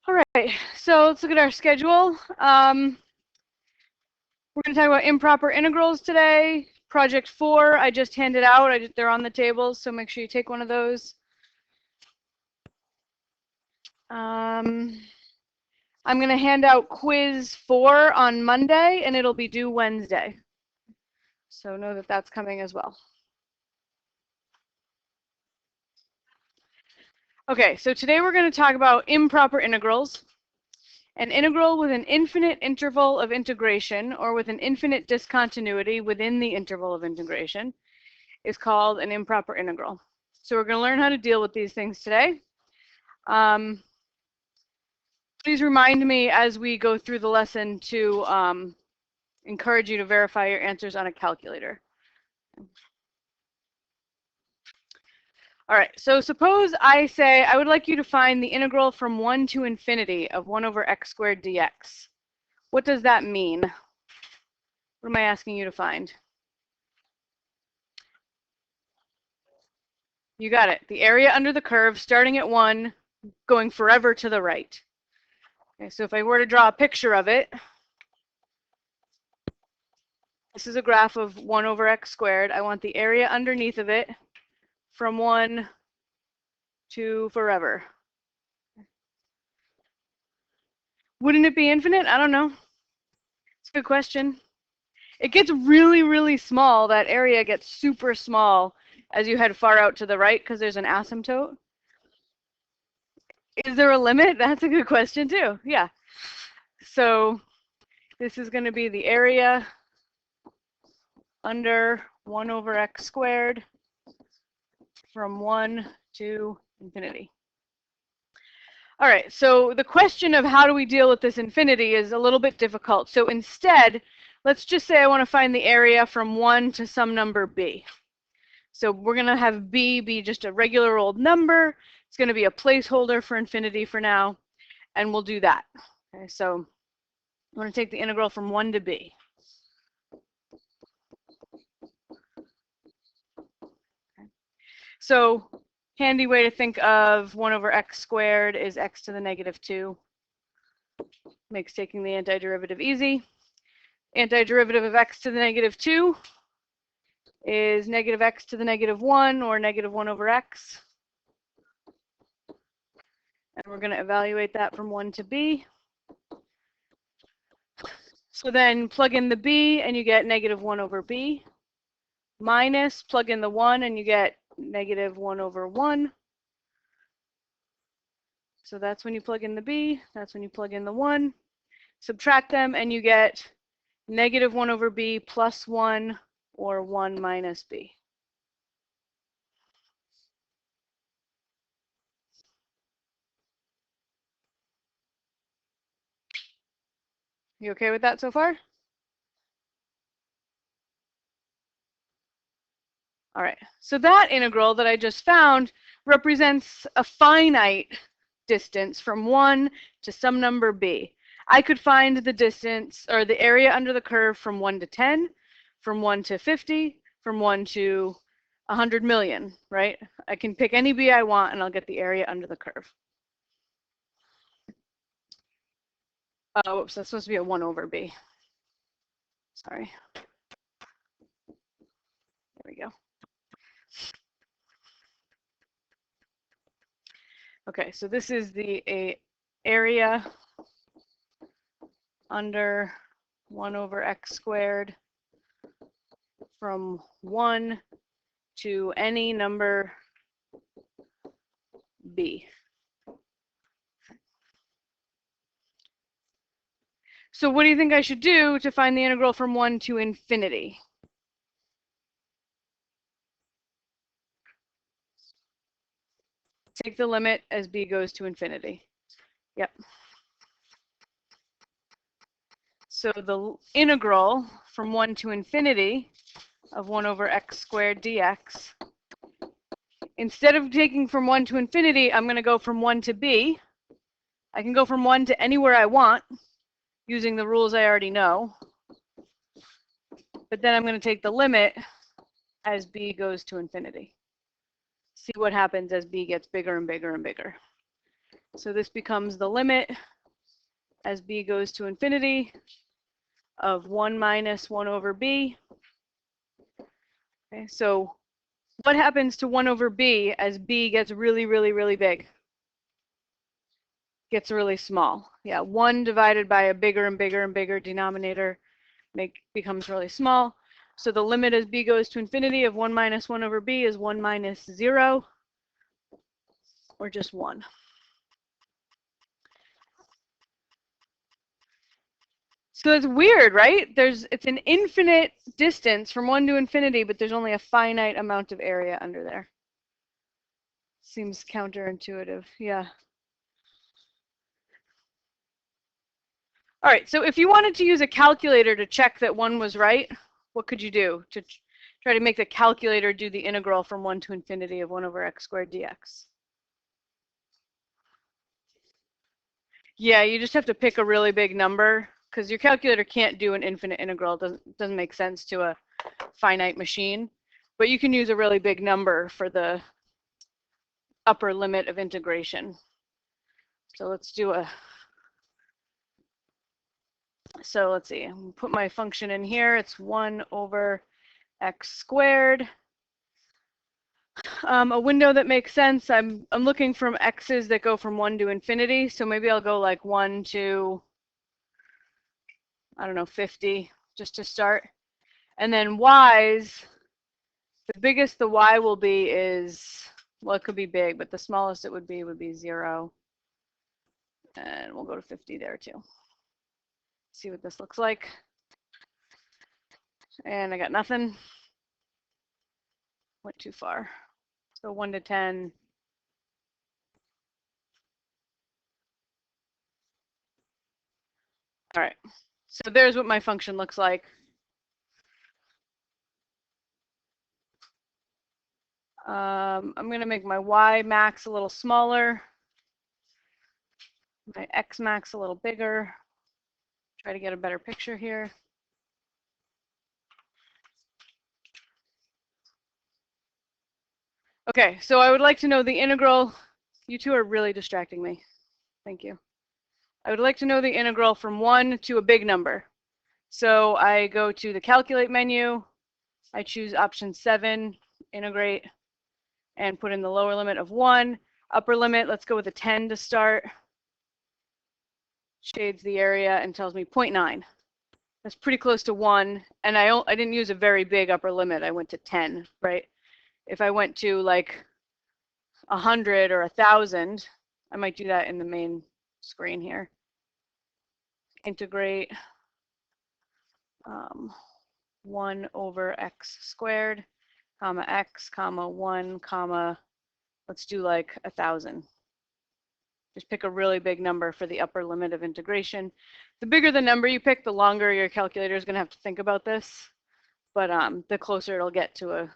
All right, so let's look at our schedule. We're going to talk about improper integrals today. Project 4, I just handed out. They're on the tables, so make sure you take one of those. I'm going to hand out quiz 4 on Monday, and it'll be due Wednesday. So know that that's coming as well. Okay, so today we're going to talk about improper integrals. An integral with an infinite interval of integration, or with an infinite discontinuity within the interval of integration, is called an improper integral. So we're going to learn how to deal with these things today. Please remind me as we go through the lesson to encourage you to verify your answers on a calculator. All right, so suppose I say I would like you to find the integral from 1 to infinity of 1 over x squared dx. What does that mean? What am I asking you to find? You got it. The area under the curve starting at 1, going forever to the right. Okay, so if I were to draw a picture of it, this is a graph of 1 over x squared. I want the area underneath of it from 1 to forever. Wouldn't it be infinite? I don't know. It's a good question. It gets really, really small. That area gets super small as you head far out to the right because there's an asymptote. Is there a limit? That's a good question too. Yeah. So this is going to be the area under 1 over x squared from 1 to infinity. All right, so the question of how do we deal with this infinity is a little bit difficult. So instead, let's just say I want to find the area from 1 to some number b. So we're going to have b be just a regular old number. It's going to be a placeholder for infinity for now, and we'll do that. Okay, so I'm going to take the integral from 1 to b. Okay. So handy way to think of 1 over x squared is x to the negative 2. Makes taking the antiderivative easy. Antiderivative of x to the negative 2 is negative x to the negative 1, or negative 1 over x. And we're going to evaluate that from 1 to b. So then plug in the b and you get negative 1 over b. Minus, plug in the 1 and you get negative 1 over 1. So that's when you plug in the b, that's when you plug in the 1. Subtract them and you get negative 1 over b plus 1, or 1 minus b. You okay with that so far? All right, so that integral that I just found represents a finite distance from 1 to some number b. I could find the distance, or the area under the curve, from 1 to 10, from 1 to 50, from 1 to 100 million, right? I can pick any b I want and I'll get the area under the curve. Whoops, that's supposed to be a 1 over b. Sorry. There we go. Okay, so this is the area under 1 over x squared from 1 to any number b. So what do you think I should do to find the integral from 1 to infinity? Take the limit as b goes to infinity. Yep. So the integral from 1 to infinity of 1 over x squared dx, instead of taking from 1 to infinity, I'm going to go from 1 to b. I can go from 1 to anywhere I want using the rules I already know. But then I'm going to take the limit as b goes to infinity. See what happens as b gets bigger and bigger and bigger. So this becomes the limit as b goes to infinity of 1 minus 1 over b. Okay, so what happens to 1 over b as b gets really, really, really big? Gets really small. Yeah, 1 divided by a bigger and bigger and bigger denominator becomes really small. So the limit as b goes to infinity of 1 minus 1 over b is 1 minus 0, or just 1. So it's weird, right? It's an infinite distance from 1 to infinity, but there's only a finite amount of area under there. Seems counterintuitive, yeah. All right, so if you wanted to use a calculator to check that 1 was right, what could you do to try to make the calculator do the integral from 1 to infinity of 1 over x squared dx? Yeah, you just have to pick a really big number, because your calculator can't do an infinite integral. It doesn't make sense to a finite machine. But you can use a really big number for the upper limit of integration. So let's do let's see, I'll put my function in here. It's 1 over x squared. A window that makes sense. I'm looking from x's that go from 1 to infinity. So maybe I'll go like 1 to, I don't know, 50, just to start. And then y's, the biggest the y will be is, well, it could be big, but the smallest it would be 0. And we'll go to 50 there too. See what this looks like. And I got nothing. Went too far. So 1 to 10. All right. So there's what my function looks like. I'm going to make my y max a little smaller, my x max a little bigger. Try to get a better picture here. Okay, so I would like to know the integral. You two are really distracting me. Thank you. I would like to know the integral from 1 to a big number. So I go to the calculate menu. I choose option 7, integrate, and put in the lower limit of 1. Upper limit, let's go with a 10 to start. Shades the area and tells me 0.9. That's pretty close to 1. And I didn't use a very big upper limit. I went to 10, right? If I went to like 100 or 1,000, I might do that in the main screen here. Integrate 1 over x squared, comma x, comma 1, comma, let's do like 1,000. Just pick a really big number for the upper limit of integration. The bigger the number you pick, the longer your calculator is going to have to think about this. But the closer it'll get to a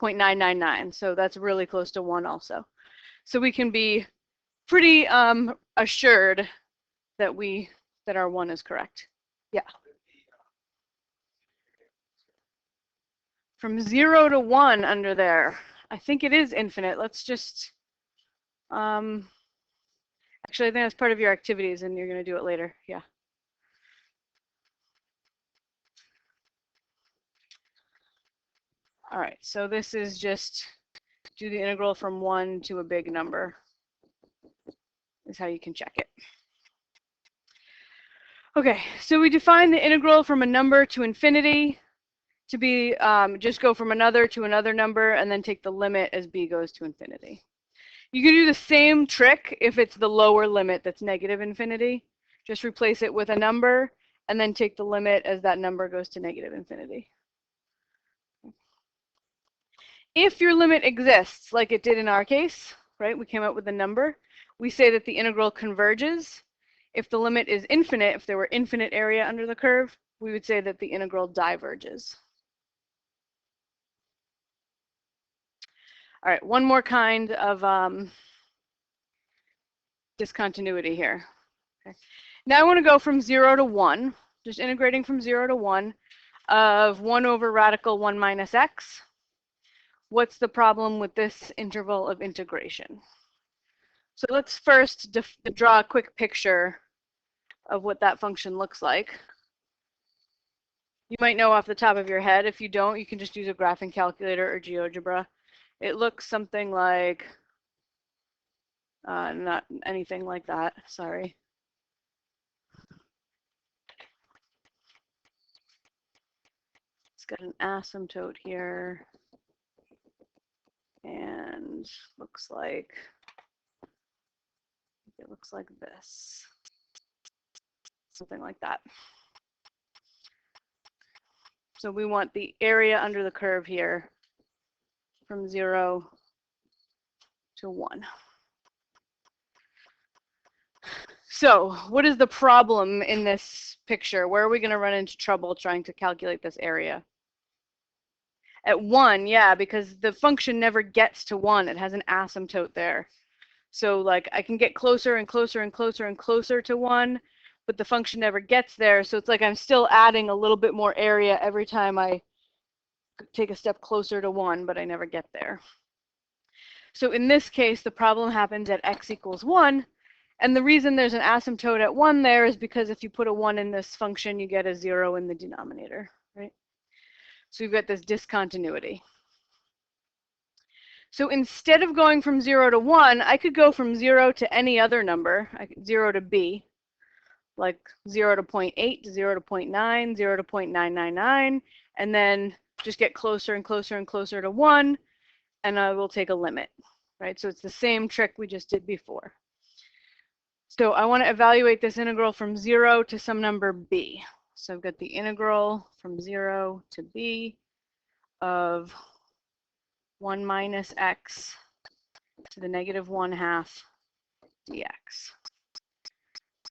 0.999. So that's really close to 1 also. So we can be pretty assured that our 1 is correct. Yeah. From 0 to 1 under there. I think it is infinite. Let's just actually, I think that's part of your activities and you're going to do it later. Yeah. All right, so this is just do the integral from 1 to a big number is how you can check it. Okay, so we define the integral from a number to infinity to be just go from another to another number and then take the limit as b goes to infinity. You can do the same trick if it's the lower limit that's negative infinity. Just replace it with a number and then take the limit as that number goes to negative infinity. If your limit exists, like it did in our case, right, we came up with a number, we say that the integral converges. If the limit is infinite, if there were infinite area under the curve, we would say that the integral diverges. All right, one more kind of discontinuity here. Okay. Now I want to go from 0 to 1, just integrating from 0 to 1 of 1 over radical 1 minus x. What's the problem with this interval of integration? So let's first draw a quick picture of what that function looks like. You might know off the top of your head. If you don't, you can just use a graphing calculator or GeoGebra. It looks something like, not anything like that, sorry. It's got an asymptote here, and looks like, it looks like this, something like that. So we want the area under the curve here from 0 to 1. So what is the problem in this picture? Where are we going to run into trouble trying to calculate this area? At 1, yeah, because the function never gets to 1. It has an asymptote there. So like I can get closer and closer and closer and closer to 1, but the function never gets there. So it's like I'm still adding a little bit more area every time I take a step closer to 1, but I never get there. So in this case, the problem happens at x equals 1. And the reason there's an asymptote at 1 there is because if you put a 1 in this function, you get a 0 in the denominator, right? So we've got this discontinuity. So instead of going from 0 to 1, I could go from 0 to any other number, 0 to b, like 0 to 0.8, 0 to 0.9, 0 to 0.999, and then just get closer and closer and closer to 1, and I will take a limit, right? So it's the same trick we just did before. So I want to evaluate this integral from 0 to some number b. So I've got the integral from 0 to b of 1 minus x to the negative 1/2 dx.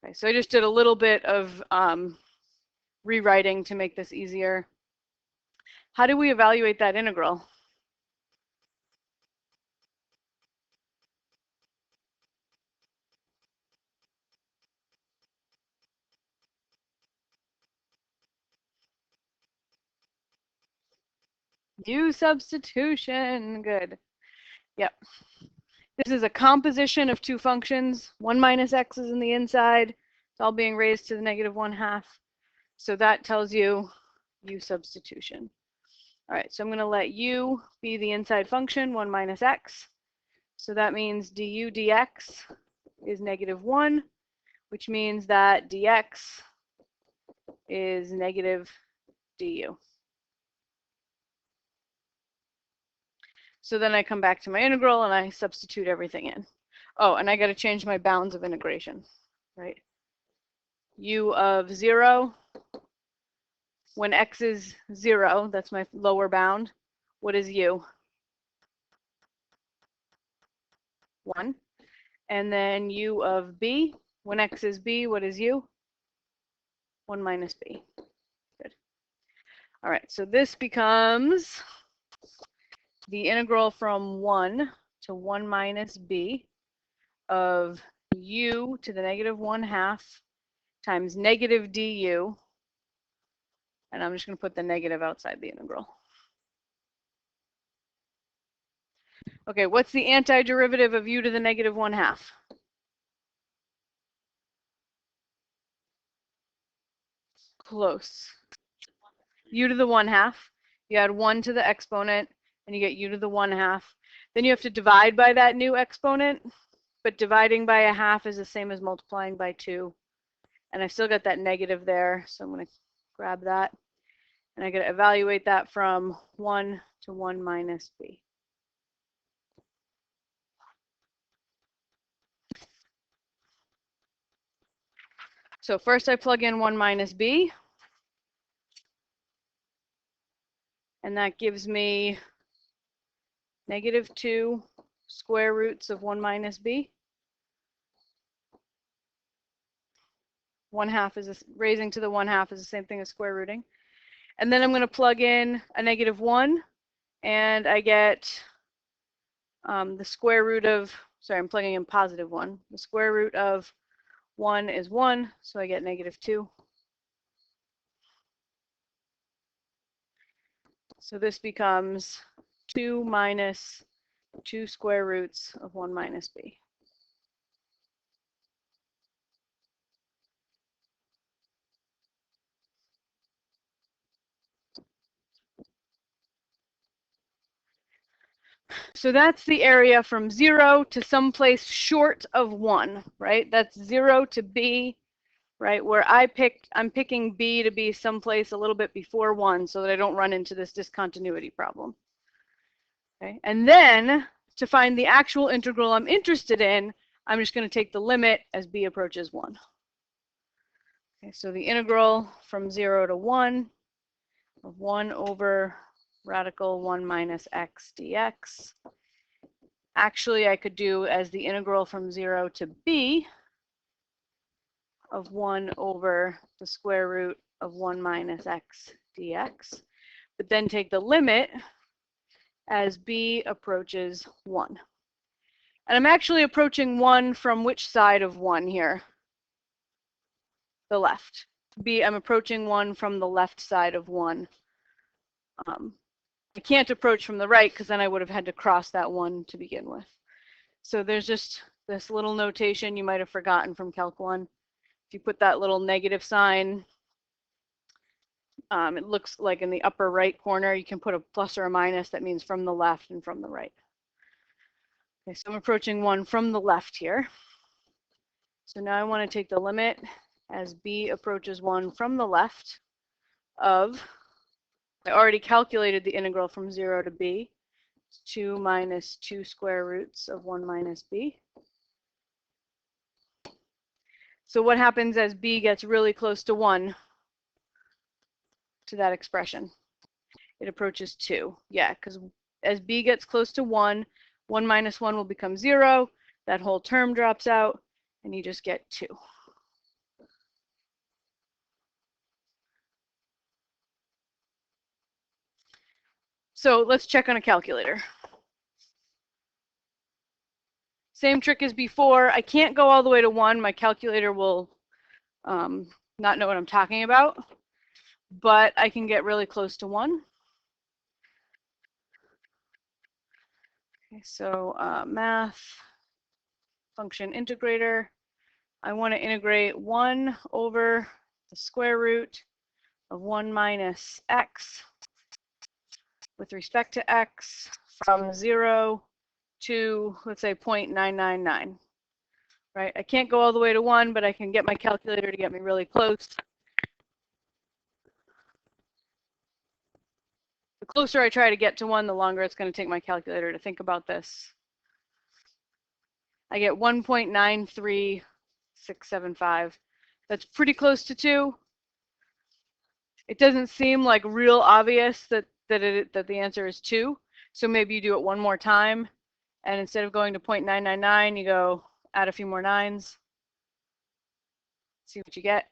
Okay, so I just did a little bit of rewriting to make this easier. How do we evaluate that integral? Use substitution. Good. Yep. This is a composition of two functions. 1 minus x is in the inside. It's all being raised to the negative 1/2. So that tells you u substitution. All right, so I'm going to let u be the inside function, 1 minus x. So that means du dx is negative 1, which means that dx is negative du. So then I come back to my integral and I substitute everything in. Oh, and I got to change my bounds of integration, right? U of 0, when x is 0, that's my lower bound. What is u? 1. And then u of b, when x is b, what is u? 1 minus b. Good. All right, so this becomes the integral from 1 to 1 minus b of u to the negative 1/2 times negative du, and I'm just going to put the negative outside the integral. Okay, what's the antiderivative of u to the negative 1/2? Close. U to the 1/2. You add 1 to the exponent, and you get u to the 1/2. Then you have to divide by that new exponent, but dividing by 1/2 is the same as multiplying by 2. And I've still got that negative there, so I'm going to grab that. And I got to evaluate that from 1 to 1 minus b. So first I plug in 1 minus b. And that gives me negative 2 square roots of 1 minus b. 1/2 is raising to the 1/2 is the same thing as square rooting. And then I'm going to plug in a negative 1, and I get the square root of, sorry, I'm plugging in positive 1. The square root of 1 is 1, so I get negative 2. So this becomes 2 minus 2 square roots of 1 minus b. So that's the area from 0 to someplace short of 1, right? That's 0 to b, right? Where I'm picking b to be someplace a little bit before 1 so that I don't run into this discontinuity problem. Okay? And then to find the actual integral I'm interested in, I'm just going to take the limit as b approaches 1. Okay, so the integral from 0 to 1 of 1 over radical 1 minus x dx. Actually, I could do as the integral from 0 to b of 1 over the square root of 1 minus x dx, but then take the limit as b approaches 1. And I'm actually approaching 1 from which side of 1 here? The left. I'm approaching 1 from the left side of 1. I can't approach from the right because then I would have had to cross that 1 to begin with. So there's just this little notation you might have forgotten from Calc 1. If you put that little negative sign, it looks like in the upper right corner, you can put a plus or a minus. That means from the left and from the right. Okay, so I'm approaching 1 from the left here. So now I want to take the limit as b approaches 1 from the left of, I already calculated the integral from 0 to b, 2 minus 2 square roots of 1 minus b. So what happens as b gets really close to 1 to that expression? It approaches 2. Yeah, because as b gets close to 1, 1 minus 1 will become 0. That whole term drops out, and you just get 2. So let's check on a calculator. Same trick as before. I can't go all the way to 1. My calculator will not know what I'm talking about. But I can get really close to 1. Okay, so math, function integrator. I want to integrate 1 over the square root of 1 minus x with respect to x from 0 to, let's say, 0.999. Right? I can't go all the way to 1, but I can get my calculator to get me really close. The closer I try to get to 1, the longer it's going to take my calculator to think about this. I get 1.93675. That's pretty close to 2. It doesn't seem like real obvious that the answer is 2. So maybe you do it one more time, and instead of going to 0.999, you go add a few more 9s. See what you get.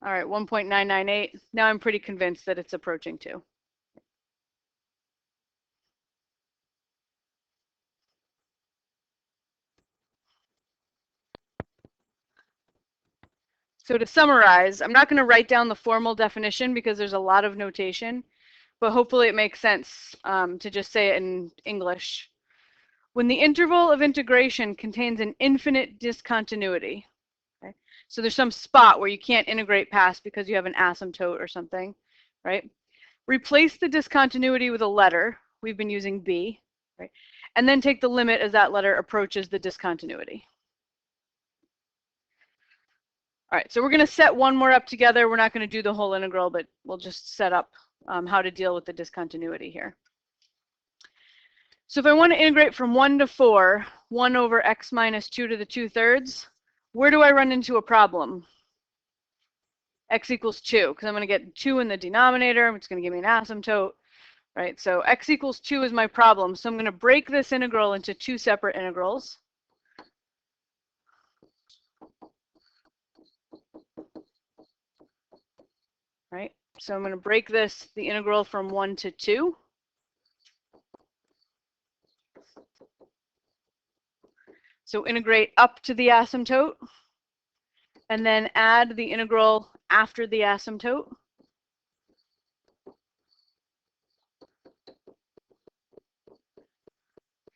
All right, 1.998. Now I'm pretty convinced that it's approaching 2. So to summarize, I'm not going to write down the formal definition because there's a lot of notation, but hopefully it makes sense to just say it in English. When the interval of integration contains an infinite discontinuity, okay? So there's some spot where you can't integrate past because you have an asymptote or something, right? Replace the discontinuity with a letter. We've been using b, right? And then take the limit as that letter approaches the discontinuity. All right, so we're going to set one more up together. We're not going to do the whole integral, but we'll just set up how to deal with the discontinuity here. So if I want to integrate from 1 to 4, 1 over x minus 2 to the 2/3, where do I run into a problem? X equals 2, because I'm going to get 2 in the denominator. It's going to give me an asymptote, right? So x equals 2 is my problem. So I'm going to break this integral into 2 separate integrals. Right? So I'm going to break the integral from 1 to 2. So integrate up to the asymptote, and then add the integral after the asymptote.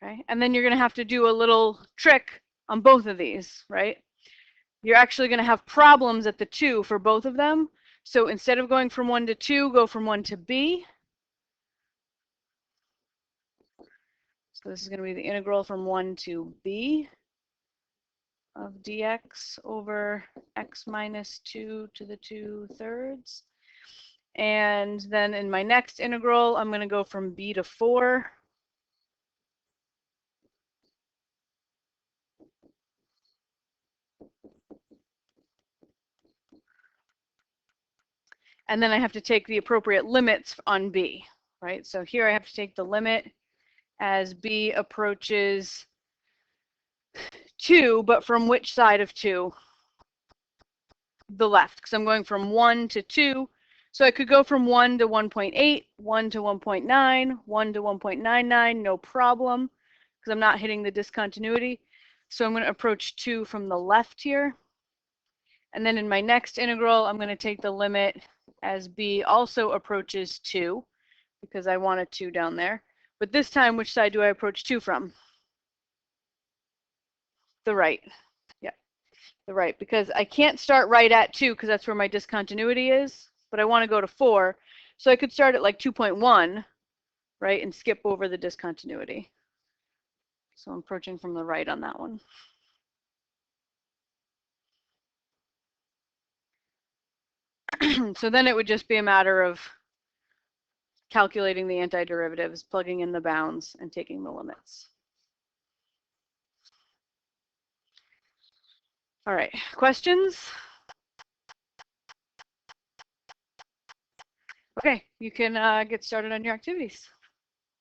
Okay, and then you're going to have to do a little trick on both of these, right? You're actually going to have problems at the 2 for both of them. So instead of going from 1 to 2, go from 1 to b. So this is going to be the integral from 1 to b of dx over x minus 2 to the 2/3. And then in my next integral, I'm going to go from b to 4. And then I have to take the appropriate limits on b, right? So here I have to take the limit as b approaches 2, but from which side of 2? The left, because I'm going from 1 to 2. So I could go from 1 to 1.8, 1 to 1.9, 1 to 1.99, no problem, because I'm not hitting the discontinuity. So I'm going to approach 2 from the left here. And then in my next integral, I'm going to take the limit as b also approaches 2, because I want a 2 down there. But this time, which side do I approach 2 from? The right. Yeah, the right, because I can't start right at 2 because that's where my discontinuity is, but I want to go to 4. So I could start at like 2.1, right, and skip over the discontinuity. So I'm approaching from the right on that one. So then it would just be a matter of calculating the antiderivatives, plugging in the bounds, and taking the limits. All right, questions? Okay, you can get started on your activities.